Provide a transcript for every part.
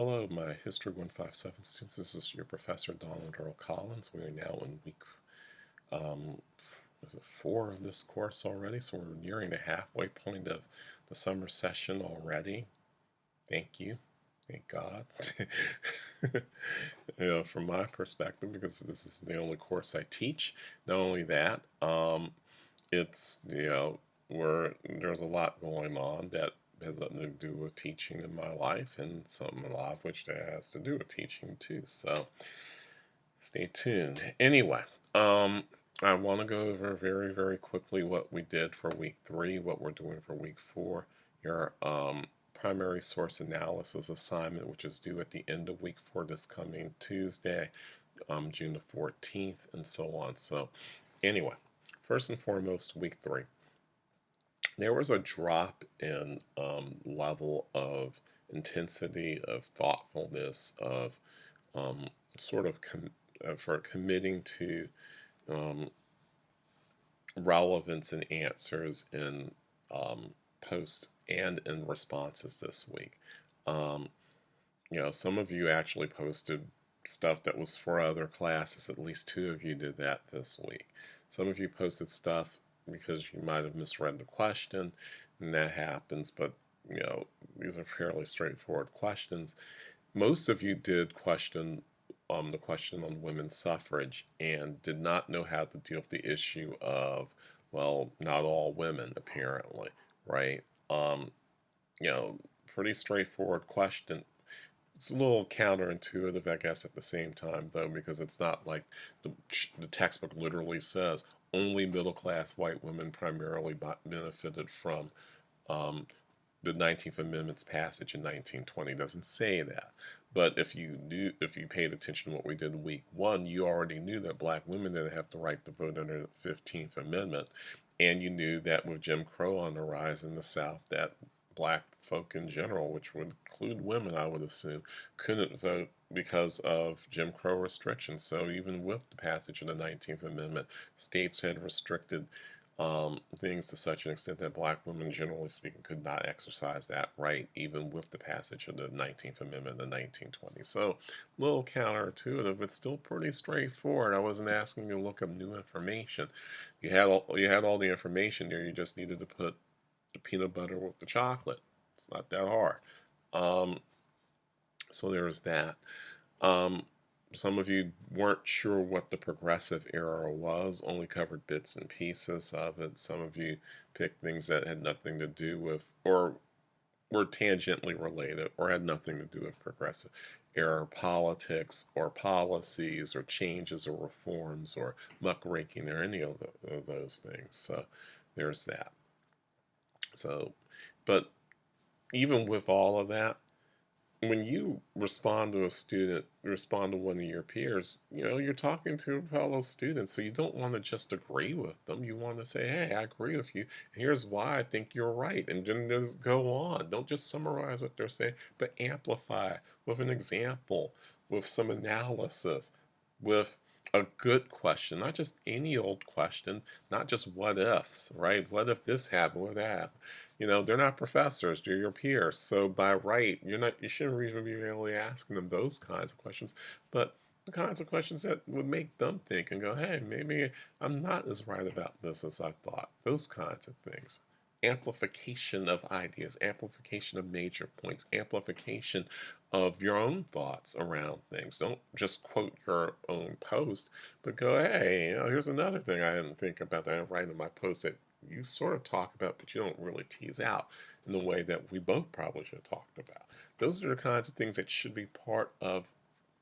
Hello, my History 157 students. This is your Professor Donald Earl Collins. We are now in week is it 4 of this course already, so we're nearing the halfway point of the summer session already. Thank you. Thank God. From my perspective, because this is the only course I teach. Not only that, it's, where there's a lot going on that has nothing to do with teaching in my life, and a lot of which that has to do with teaching too. So stay tuned. Anyway, I want to go over very, very quickly what we did for week 3, what we're doing for week 4. Your primary source analysis assignment, which is due at the end of week 4 this coming Tuesday, June the 14th, and so on. So anyway, first and foremost, week 3. There was a drop in level of intensity, of thoughtfulness, of sort of for committing to relevance and answers in posts and in responses this week. Some of you actually posted stuff that was for other classes. At least 2 of you did that this week. Some of you posted stuff because you might have misread the question, and that happens, but these are fairly straightforward questions. Most of you did question the question on women's suffrage and did not know how to deal with the issue of, well, not all women, apparently, right? Pretty straightforward question. It's a little counterintuitive, I guess, at the same time, though, because it's not like the textbook literally says only middle-class white women primarily benefited from the 19th Amendment's passage in 1920. It doesn't say that. But if you paid attention to what we did in week 1, you already knew that black women didn't have the right to vote under the 15th Amendment. And you knew that with Jim Crow on the rise in the South, that black folk in general, which would include women, I would assume, couldn't vote because of Jim Crow restrictions. So even with the passage of the 19th Amendment, states had restricted things to such an extent that black women, generally speaking, could not exercise that right, even with the passage of the 19th Amendment in the 1920s. So, a little counterintuitive, but still pretty straightforward. I wasn't asking you to look up new information. You had all the information there. You just needed to put the peanut butter with the chocolate. It's not that hard. So there was that. Some of you weren't sure what the progressive era was, only covered bits and pieces of it. Some of you picked things that had nothing to do with, or were tangentially related, or had nothing to do with progressive era politics, or policies, or changes, or reforms, or muckraking, or any of those things. So there's that. So, but even with all of that, when you respond to a student, respond to one of your peers, you're talking to a fellow student, so you don't want to just agree with them. You want to say, hey, I agree with you. Here's why I think you're right. And then just go on. Don't just summarize what they're saying, but amplify with an example, with some analysis, with a good question, not just any old question, not just what ifs, right? What if this happened, what that happened? They're not professors, they're your peers. So by right, you shouldn't even be really asking them those kinds of questions, but the kinds of questions that would make them think and go, hey, maybe I'm not as right about this as I thought. Those kinds of things. Amplification of ideas, amplification of major points, amplification of your own thoughts around things. Don't just quote your own post, but go, hey, here's another thing I didn't think about that I write in my post that you sort of talk about, but you don't really tease out in the way that we both probably should have talked about. Those are the kinds of things that should be part of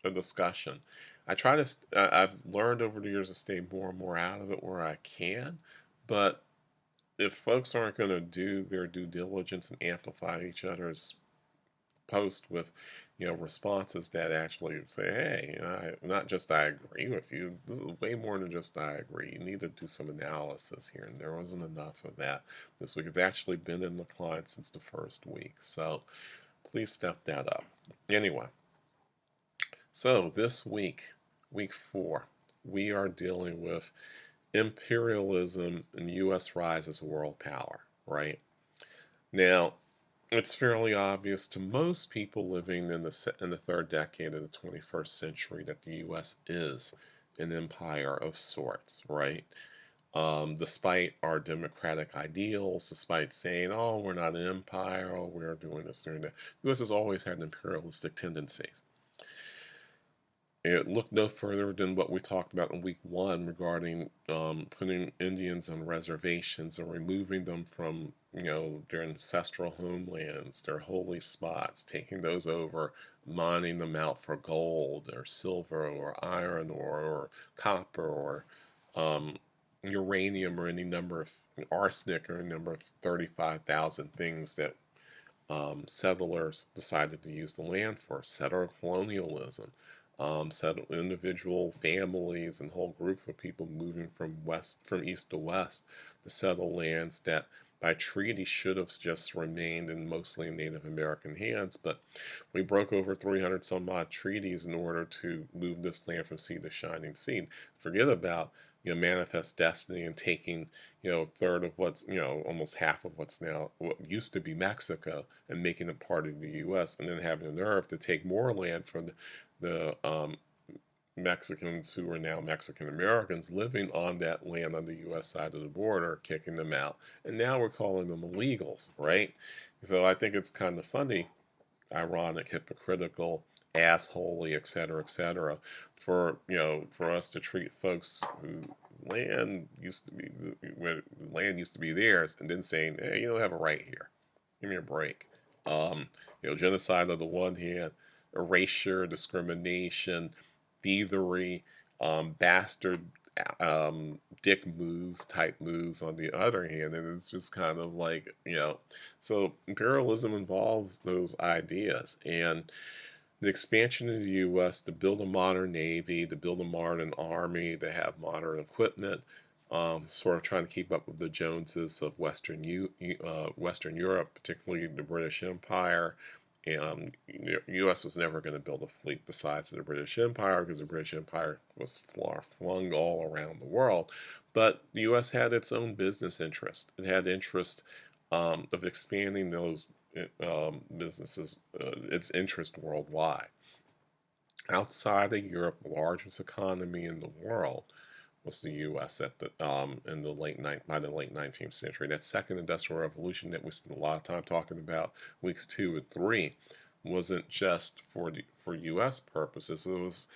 a discussion. I've learned over the years to stay more and more out of it where I can, but if folks aren't going to do their due diligence and amplify each other's post with responses that actually say, hey, not just I agree with you, this is way more than just I agree. You need to do some analysis here, and there wasn't enough of that this week. It's actually been in the client since the first week, so please step that up. Anyway, so this week, week 4, we are dealing with imperialism and U.S. rise as a world power, right? Now, it's fairly obvious to most people living in the third decade of the 21st century that the U.S. is an empire of sorts, right? Despite our democratic ideals, despite saying, "Oh, we're not an empire, oh, we're doing this, doing that," the U.S. has always had imperialistic tendencies. It looked no further than what we talked about in week one regarding putting Indians on reservations and removing them from, their ancestral homelands, their holy spots, taking those over, mining them out for gold or silver or iron or copper or um, uranium or any number of arsenic or a number of 35,000 things that settlers decided to use the land for. Settler colonialism, individual families and whole groups of people moving from east to west to settle lands that by treaty should have just remained in mostly Native American hands, but we broke over 300 some odd treaties in order to move this land from sea to shining sea. Forget about manifest destiny and taking a third of what's almost half of what's now what used to be Mexico and making it part of the U.S. and then having the nerve to take more land from the Mexicans who are now Mexican Americans living on that land on the U.S. side of the border, kicking them out, and now we're calling them illegals, right? So I think it's kind of funny, ironic, hypocritical, assholey, etc., for for us to treat folks who land used to be theirs, and then saying, "Hey, you don't have a right here. Give me a break." Genocide on the one hand, erasure, discrimination, thievery, bastard dick moves type moves on the other hand, and it's just kind of like so imperialism involves those ideas, and the expansion of the U.S. to build a modern navy, to build a modern army, to have modern equipment, sort of trying to keep up with the Joneses of Western Europe, particularly the British Empire. And the U.S. was never going to build a fleet the size of the British Empire because the British Empire was flung all around the world. But the U.S. had its own business interest. It had interest of expanding those businesses, its interest worldwide. Outside of Europe, the largest economy in the world was the U.S. at the in the by the late 19th century. That second industrial revolution that we spent a lot of time talking about, weeks 2 and 3, wasn't just for U.S. purposes. It was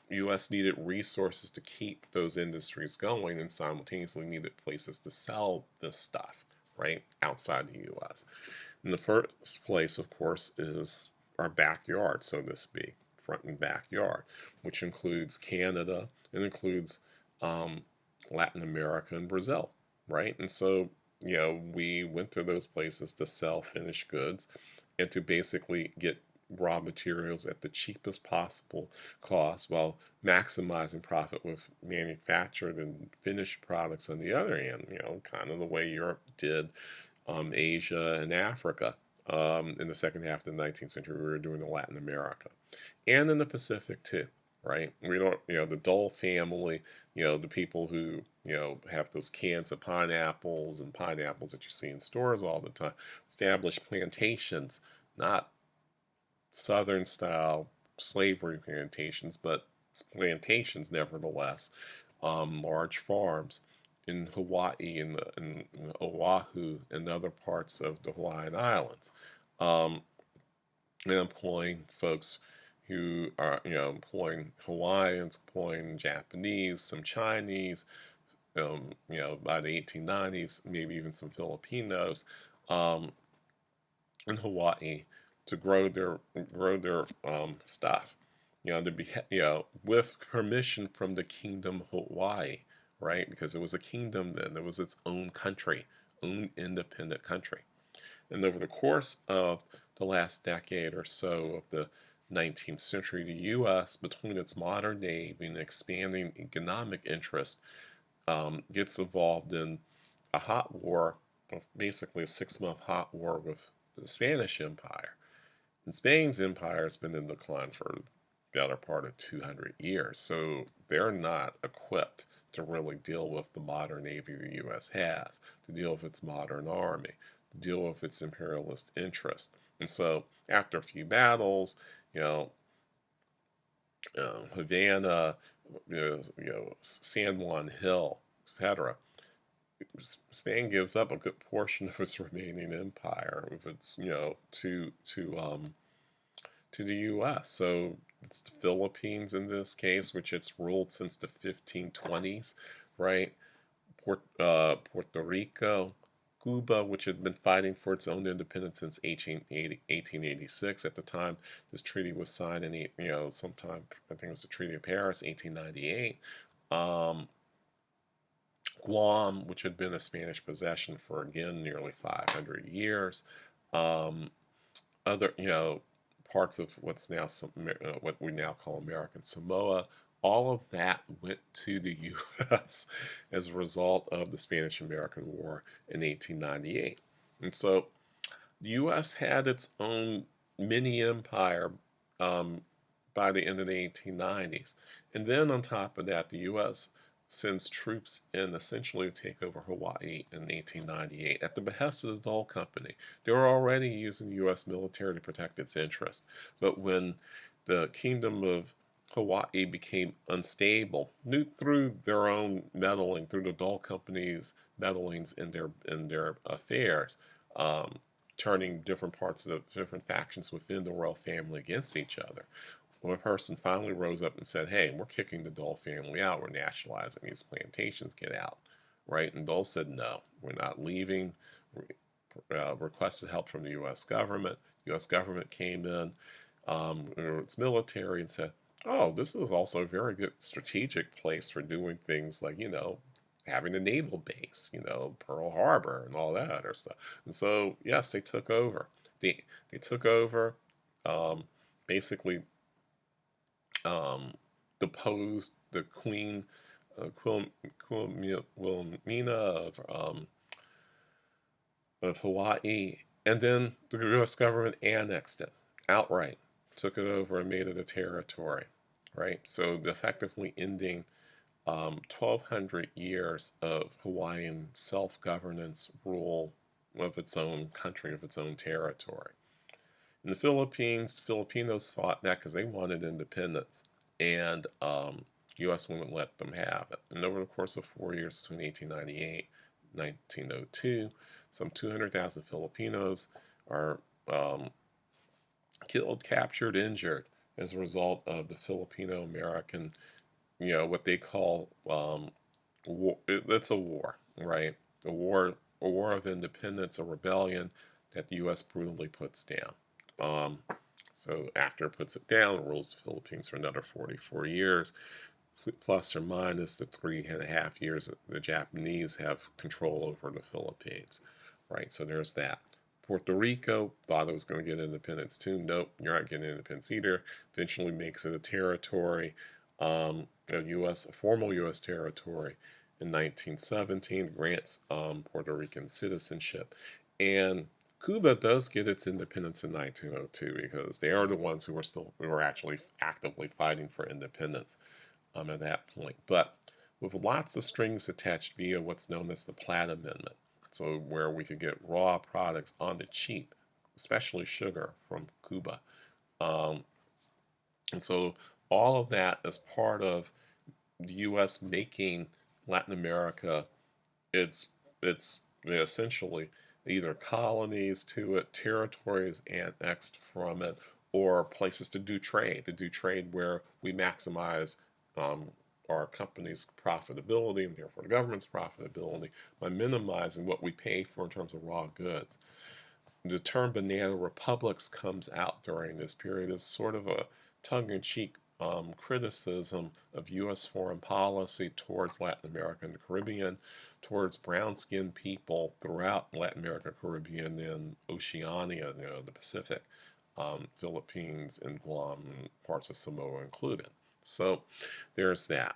U.S. needed resources to keep those industries going, and simultaneously needed places to sell this stuff right outside the U.S. In the first place, of course, is our backyard, so to speak, front and backyard, which includes Canada and includes Latin America and Brazil, right? And so, we went to those places to sell finished goods and to basically get raw materials at the cheapest possible cost while maximizing profit with manufactured and finished products on the other hand, kind of the way Europe did Asia and Africa. In the second half of the 19th century, we were doing in Latin America and in the Pacific too, right? We don't, the Dole family, the people who, have those cans of pineapples that you see in stores all the time, established plantations, not Southern style slavery plantations, but plantations nevertheless, large farms in Hawaii and Oahu and other parts of the Hawaiian Islands, and employing folks who are, employing Hawaiians, employing Japanese, some Chinese, by the 1890s, maybe even some Filipinos, um, in Hawaii to grow their stuff, to be with permission from the Kingdom Hawaii, right? Because it was a kingdom then, it was its own country, own independent country. And over the course of the last decade or so of the 19th century, the U.S., between its modern navy and expanding economic interest, gets involved in a hot war, basically a 6-month hot war with the Spanish Empire. And Spain's empire has been in decline for the better part of 200 years, so they're not equipped to really deal with the modern navy the U.S. has, to deal with its modern army, to deal with its imperialist interest. And so after a few battles, you know, Havana, San Juan Hill, etc., Spain gives up a good portion of its remaining empire, of its, to the U.S. So it's the Philippines in this case, which it's ruled since the 1520s, right? Puerto Rico, Cuba, which had been fighting for its own independence since 1886. At the time this treaty was signed in, sometime, I think it was the Treaty of Paris, 1898. Um, Guam, which had been a Spanish possession for, again, nearly 500 years. Um, Other, parts of what's now what we now call American Samoa, all of that went to the U.S. as a result of the Spanish-American War in 1898. And so the U.S. had its own mini empire um, by the end of the 1890s. And then on top of that, the U.S. sends troops in essentially to take over Hawaii in 1898 at the behest of the Dole Company. They were already using the U.S. military to protect its interests. But when the Kingdom of Hawaii became unstable through their own meddling, through the Dole Company's meddlings in their affairs, um, turning different parts of the different factions within the royal family against each other. One person finally rose up and said, "Hey, we're kicking the Dole family out. We're nationalizing these plantations. Get out." Right? And Dole said, "No, we're not leaving." Requested help from the U.S. government. U.S. government came in, its military, and said, "Oh, this is also a very good strategic place for doing things like, having a naval base, Pearl Harbor and all that other stuff." And so, yes, they took over. They took over, basically deposed the Queen Wilhelmina of Hawaii, and then the U.S. government annexed it outright, took it over and made it a territory, right? So effectively ending 1,200 years of Hawaiian self-governance rule of its own country, of its own territory. In the Philippines, the Filipinos fought back because they wanted independence, and U.S. wouldn't let them have it. And over the course of 4 years between 1898 and 1902, some 200,000 Filipinos are killed, captured, injured as a result of the Filipino-American, what they call war. It's a war, right? A war of independence, a rebellion that the U.S. brutally puts down. So after it puts it down, it rules the Philippines for another 44 years, plus or minus the 3.5 years that the Japanese have control over the Philippines, right? So there's that. Puerto Rico thought it was going to get independence too. Nope, you're not getting independence either. Eventually makes it a territory, a formal U.S. territory in 1917, grants Puerto Rican citizenship. And Cuba does get its independence in 1902 because they are the ones who were actually actively fighting for independence at that point. But with lots of strings attached via what's known as the Platt Amendment, so where we could get raw products on the cheap, especially sugar from Cuba. And so all of that is part of the U.S. making Latin America it's essentially either colonies to it, territories annexed from it, or places to do trade where we maximize our company's profitability and therefore the government's profitability by minimizing what we pay for in terms of raw goods. The term banana republics comes out during this period as sort of a tongue-in-cheek criticism of U.S. foreign policy towards Latin America and the Caribbean, towards brown-skinned people throughout Latin America, Caribbean, and Oceania, the Pacific, Philippines and Guam, and parts of Samoa included. So there's that.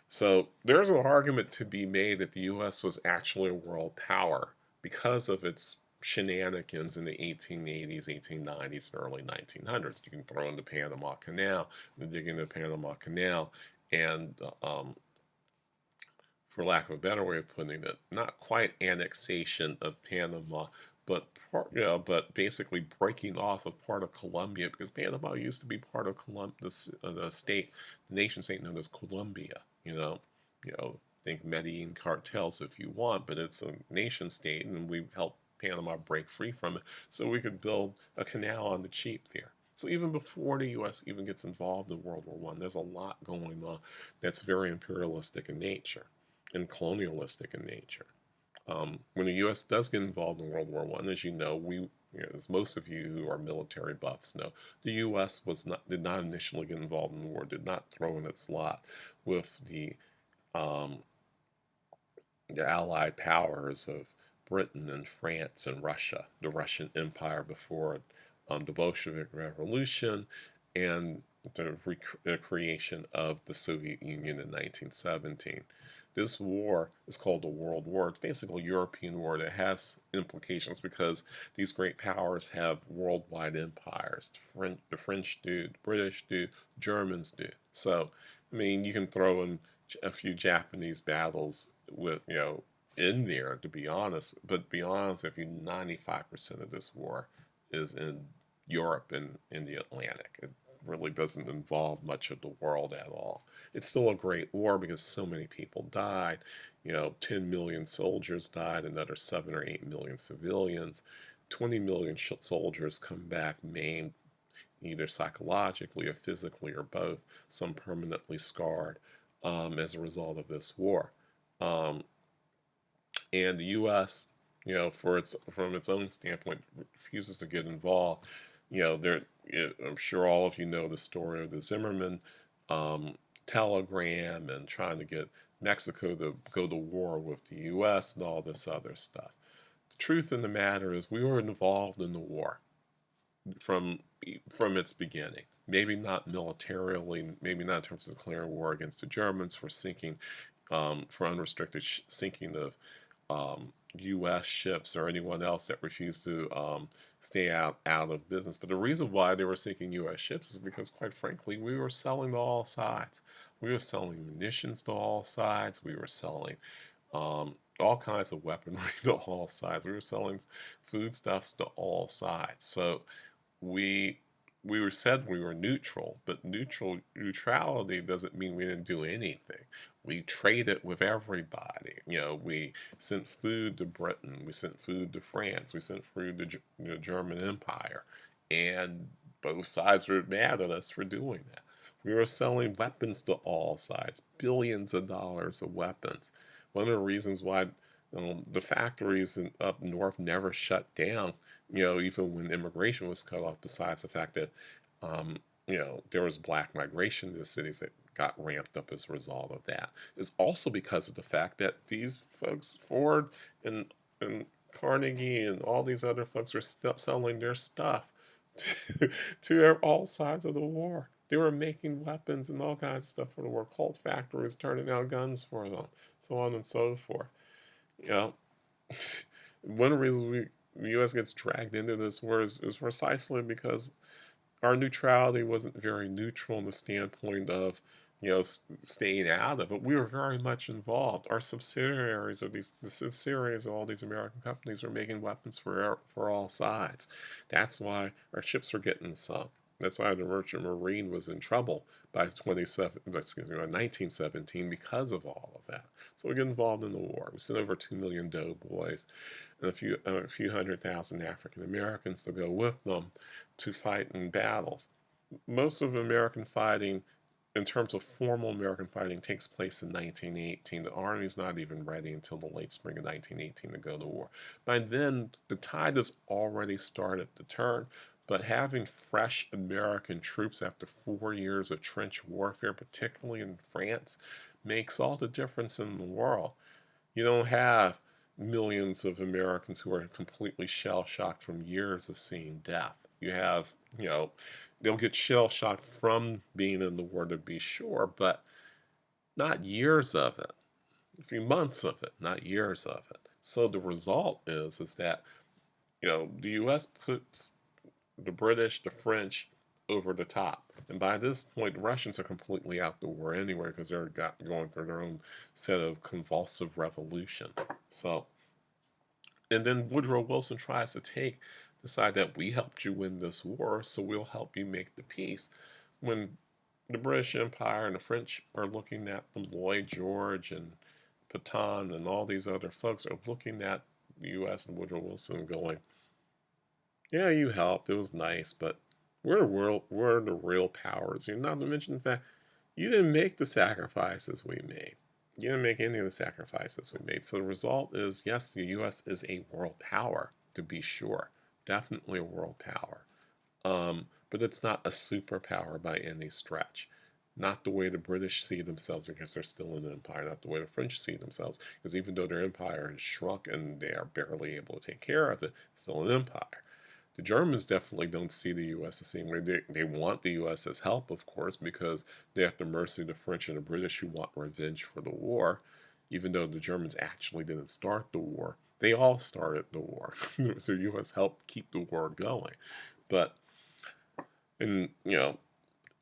So there's an argument to be made that the U.S. was actually a world power because of its shenanigans in the 1880s, 1890s, and early 1900s. You can throw in the Panama Canal, the digging of the Panama Canal, and for lack of a better way of putting it, not quite annexation of Panama, but but basically breaking off of part of Colombia, because Panama used to be part of the state, the nation state known as Colombia. Think Medellin cartels if you want, but it's a nation state, and we helped Panama break free from it so we could build a canal on the cheap there. So even before the U.S. even gets involved in World War I, there's a lot going on that's very imperialistic in nature and colonialistic in nature. When the U.S. does get involved in World War I, as you know, as most of you who are military buffs know, the U.S. did not initially get involved in the war, did not throw in its lot with um, the Allied powers of Britain and France and Russia, the Russian Empire before the Bolshevik Revolution, and the creation of the Soviet Union in 1917. This war is called a World War. It's basically a European war that has implications because these great powers have worldwide empires. The French do, the British do, the Germans do. So, I mean, you can throw in a few Japanese battles with, in there, to be honest. But be honest, if you 95% of this war is in Europe and in the Atlantic. It really doesn't involve much of the world at all. It's still a great war because so many people died. 10 million soldiers died, another 7 or 8 million civilians. 20 million soldiers come back maimed, either psychologically or physically or both, some permanently scarred as a result of this war. And the U.S., from its own standpoint, refuses to get involved. I'm sure all of you know the story of the Zimmerman telegram and trying to get Mexico to go to war with the U.S. and all this other stuff. The truth in the matter is we were involved in the war from its beginning. Maybe not militarily, maybe not in terms of declaring war against the Germans for sinking, for unrestricted sinking of U.S. ships or anyone else that refused to stay out of business. But the reason why they were sinking U.S. ships is because, quite frankly, we were selling to all sides. We were selling munitions to all sides. We were selling all kinds of weaponry to all sides. We were selling foodstuffs to all sides. So we said we were neutral, but neutrality doesn't mean we didn't do anything. We traded with everybody. We sent food to Britain, we sent food to France, we sent food to the German Empire, and both sides were mad at us for doing that. We were selling weapons to all sides, billions of dollars of weapons. One of the reasons why the factories up north never shut down, even when immigration was cut off, besides the fact that, there was black migration to the cities that got ramped up as a result of that, is also because of the fact that these folks, Ford and Carnegie and all these other folks, were selling their stuff to all sides of the war. They were making weapons and all kinds of stuff for the war. Colt factories turning out guns for them, so on and so forth. One of the reasons the U.S. gets dragged into this war is precisely because our neutrality wasn't very neutral in the standpoint of, staying out of it. We were very much involved. Our subsidiaries the subsidiaries of all these American companies were making weapons for all sides. That's why our ships were getting sunk. That's why the Merchant Marine was in trouble by 1917 because of all of that. So we get involved in the war. We sent over 2 million doughboys and a few 100,000 African Americans to go with them to fight in battles. Most of American fighting, in terms of formal American fighting, takes place in 1918. The Army's not even ready until the late spring of 1918 to go to war. By then, the tide has already started to turn, but having fresh American troops after 4 years of trench warfare, particularly in France, makes all the difference in the world. You don't have millions of Americans who are completely shell-shocked from years of seeing death. You have, they'll get shell-shocked from being in the war, to be sure, but not years of it. A few months of it, not years of it. So the result is that, the U.S. puts the British, the French over the top. And by this point, the Russians are completely out the war anyway because they're going through their own set of convulsive revolution. So, and then Woodrow Wilson tries to decide that we helped you win this war, so we'll help you make the peace. When the British Empire and the French are looking at them, Lloyd George and Pétain and all these other folks are looking at the U.S. and Woodrow Wilson going, yeah, you helped. It was nice, but we're the real powers. You're not to mention the fact you didn't make the sacrifices we made. You didn't make any of the sacrifices we made. So the result is, yes, the U.S. is a world power, to be sure. Definitely a world power. But it's not a superpower by any stretch. Not the way the British see themselves because they're still an empire, not the way the French see themselves, because even though their empire has shrunk and they are barely able to take care of it, it's still an empire. The Germans definitely don't see the U.S. the same way. They want the U.S. as help, of course, because they're at the mercy of the French and the British who want revenge for the war, even though the Germans actually didn't start the war. They all started the war. The U.S. helped keep the war going. But, and, and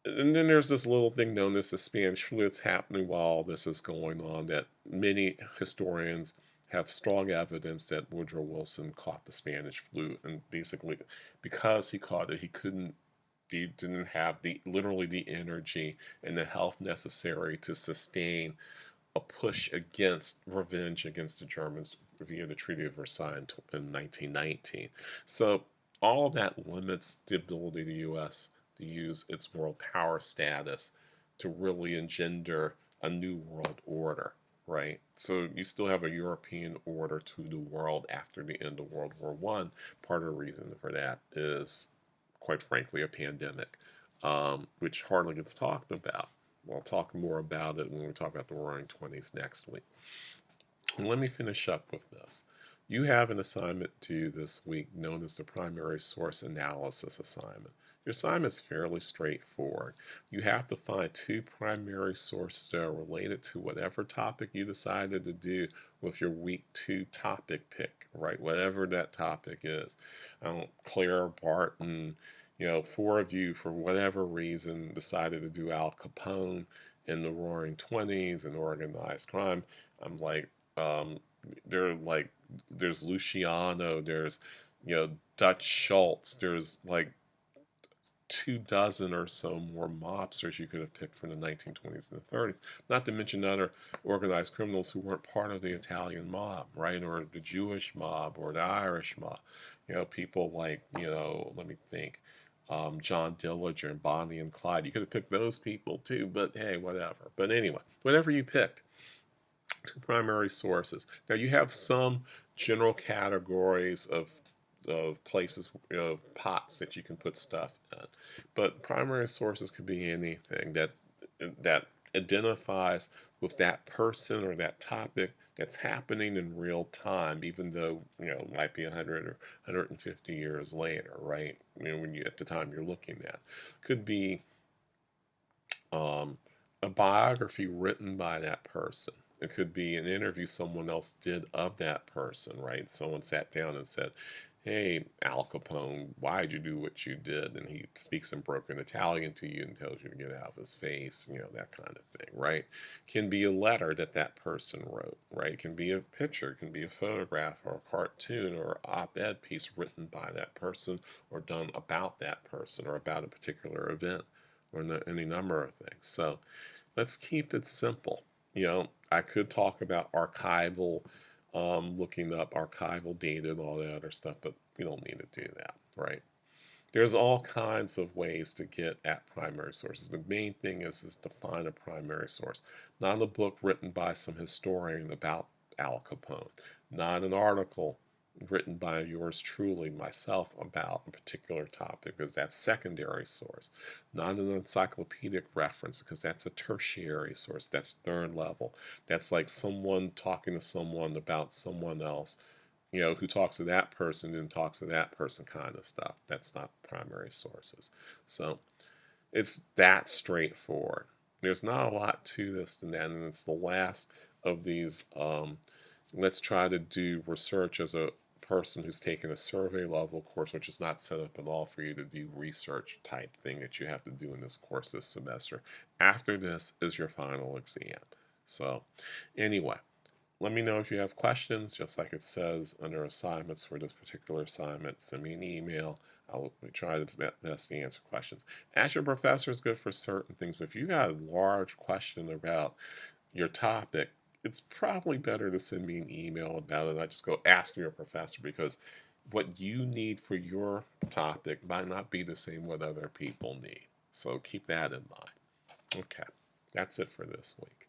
then there's this little thing known as the Spanish Flute that's happening while all this is going on that many historians have strong evidence that Woodrow Wilson caught the Spanish flu, and basically because he caught it, he didn't have literally the energy and the health necessary to sustain a push against revenge against the Germans via the Treaty of Versailles in 1919. So all of that limits the ability of the U.S. to use its world power status to really engender a new world order, right? So you still have a European order to the world after the end of World War One. Part of the reason for that is, quite frankly, a pandemic, which hardly gets talked about. We'll talk more about it when we talk about the Roaring Twenties next week. And let me finish up with this. You have an assignment due this week known as the Primary Source Analysis Assignment. Your assignment is fairly straightforward. You have to find two primary sources that are related to whatever topic you decided to do with your week 2 topic pick, right? Whatever that topic is. Claire, Barton, 4 of you, for whatever reason, decided to do Al Capone in the Roaring Twenties and organized crime. I'm like, there's Luciano, there's, Dutch Schultz, there's like 24 or so more mobsters you could have picked from the 1920s and the 30s, not to mention other organized criminals who weren't part of the Italian mob, right, or the Jewish mob or the Irish mob. People like, let me think, John Dillinger and Bonnie and Clyde. You could have picked those people too, but hey, whatever. But anyway, whatever you picked, two primary sources. Now you have some general categories of places, pots that you can put stuff in, but primary sources could be anything that identifies with that person or that topic that's happening in real time, even though it might be 100 or 150 years later, right? When you at the time you're looking at, could be a biography written by that person. It could be an interview someone else did of that person, right? Someone sat down and said, hey, Al Capone, why'd you do what you did? And he speaks in broken Italian to you and tells you to get out of his face, that kind of thing, right? Can be a letter that person wrote, right? Can be a picture, can be a photograph or a cartoon or an op-ed piece written by that person or done about that person or about a particular event or any number of things. So let's keep it simple. I could talk about archival, looking up archival data and all that other stuff, but you don't need to do that, right? There's all kinds of ways to get at primary sources. The main thing is to find a primary source. Not a book written by some historian about Al Capone. Not an article written by yours truly, myself, about a particular topic, because that's secondary source. Not an encyclopedic reference, because that's a tertiary source. That's third level. That's like someone talking to someone about someone else, who talks to that person and talks to that person kind of stuff. That's not primary sources. So it's that straightforward. There's not a lot to this than that, and it's the last of these let's try to do research as a person who's taking a survey level course, which is not set up at all for you to do research type thing that you have to do in this course this semester. After this is your final exam. So anyway, let me know if you have questions, just like it says under assignments for this particular assignment. Send me an email. I'll try the best to answer questions. Ask your professor is good for certain things, but if you got a large question about your topic, it's probably better to send me an email about it. I just go ask your professor, because what you need for your topic might not be the same what other people need. So keep that in mind. Okay, that's it for this week.